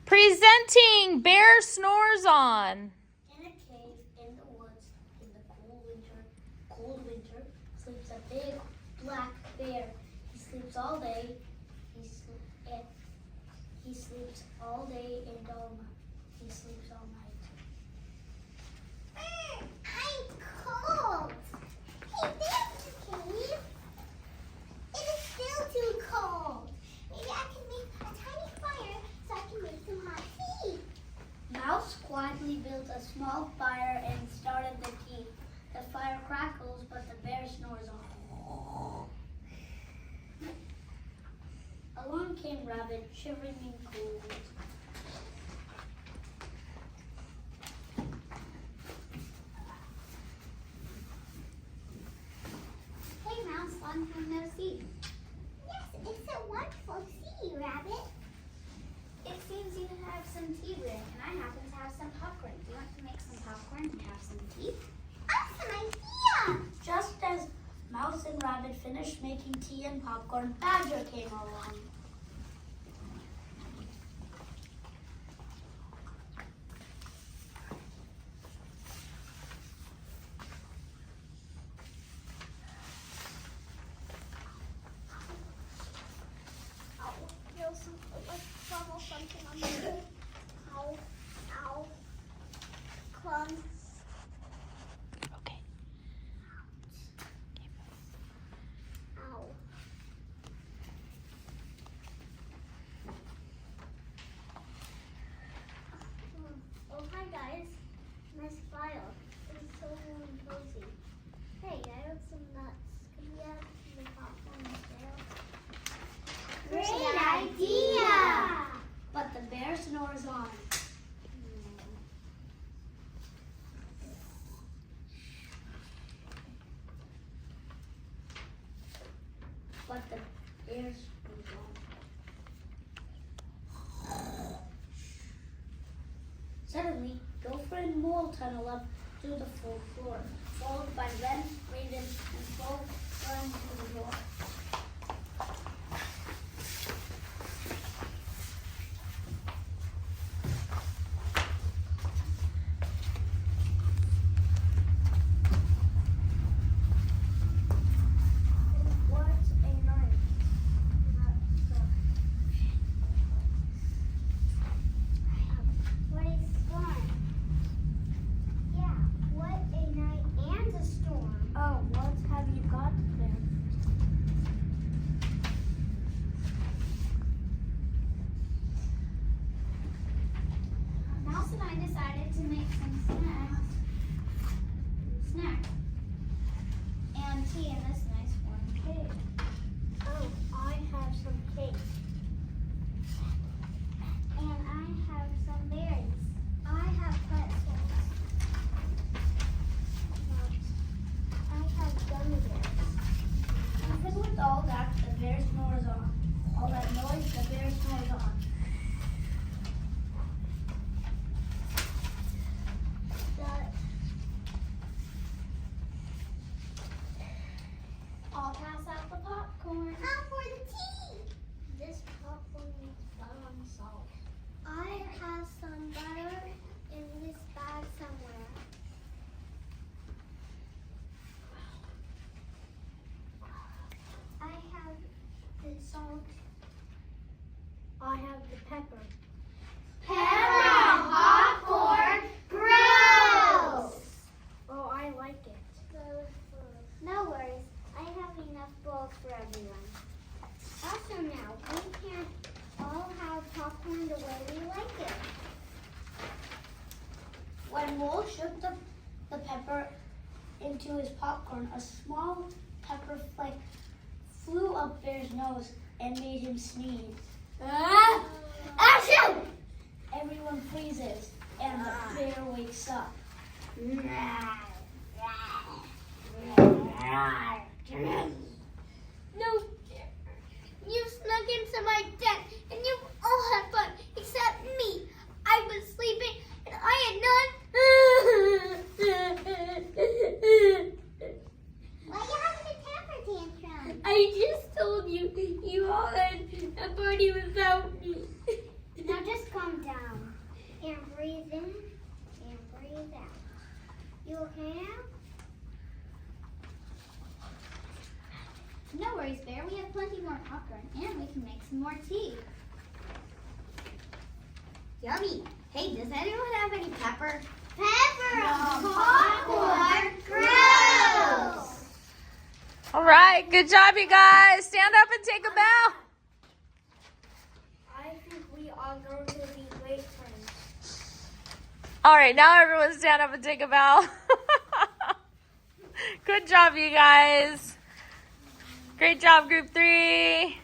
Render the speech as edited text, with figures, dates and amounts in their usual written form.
Presenting Bear Snores On. In a cave in the woods in the cold winter, sleeps a big black bear. He sleeps all day. He sleeps all day and all night. He sleeps all night. I'm cold. Hey, there's the cave. It is still too cold. Maybe I can make a tiny fire so I can make some hot tea. Mouse quietly built a small fire and started the tea. The fire crackles, but the bear snores on. Along came Rabbit, shivering in cold. Hey, Mouse, long time no see. Yes, it's so wonderful to see you, Rabbit. It seems you have some tea ready, and I happen to have some popcorn. Do you want to make some popcorn and have some tea? Awesome idea! Just as Mouse and Rabbit finished making tea and popcorn, Badger came along. Something on my head. Ow, ow. Clump. Okay. Ow. Oh, hi guys. Nice file. It's so warm and cozy. Hey, I wrote some nuts. Could we add the popcorn instead? Great idea! But the bear snores on. But the bear snores on. Suddenly, Gopher and Mole tunnel up to the full floor, followed by Wren, Raven, and Flo run to the door. What's a night? What is storm? Yeah, what a night and a storm. Oh, what have you got there? Mouse and I decided to make some snacks and tea in this nice warm cave. Oh, I have some cake. And I have some berries. I have pretzels. I have gummy bears. Even with all that, the bear snores on. All that noise, the bear snores on. I'll pass out the popcorn. Now for the tea. This popcorn needs butter and salt. I have some butter in this bag somewhere. I have the salt. I have the pepper. Pepper on popcorn? Gross! Oh, I like it. No worries. I have enough bowls for everyone. Also now, we can't all have popcorn the way we like it. When Mole shook the pepper into his popcorn, a small pepper flake flew up Bear's nose and made him sneeze. Ah! Achoo! Everyone freezes, and the bear wakes up. No, you snuck into my den and you all had fun except me. I was sleeping and I had none. Why are you having a temper tantrum? I just told you, you all had a party without me. Now just calm down. And breathe in and breathe out. You okay now? No worries, Bear. We have plenty more popcorn, and we can make some more tea. Yummy. Hey, does anyone have any pepper? Pepper popcorn. Gross. All right, good job, you guys. Stand up and take a bow. I think we are going to be great friends. All right, now everyone stand up and take a bow. Good job, you guys. Great job, group 3.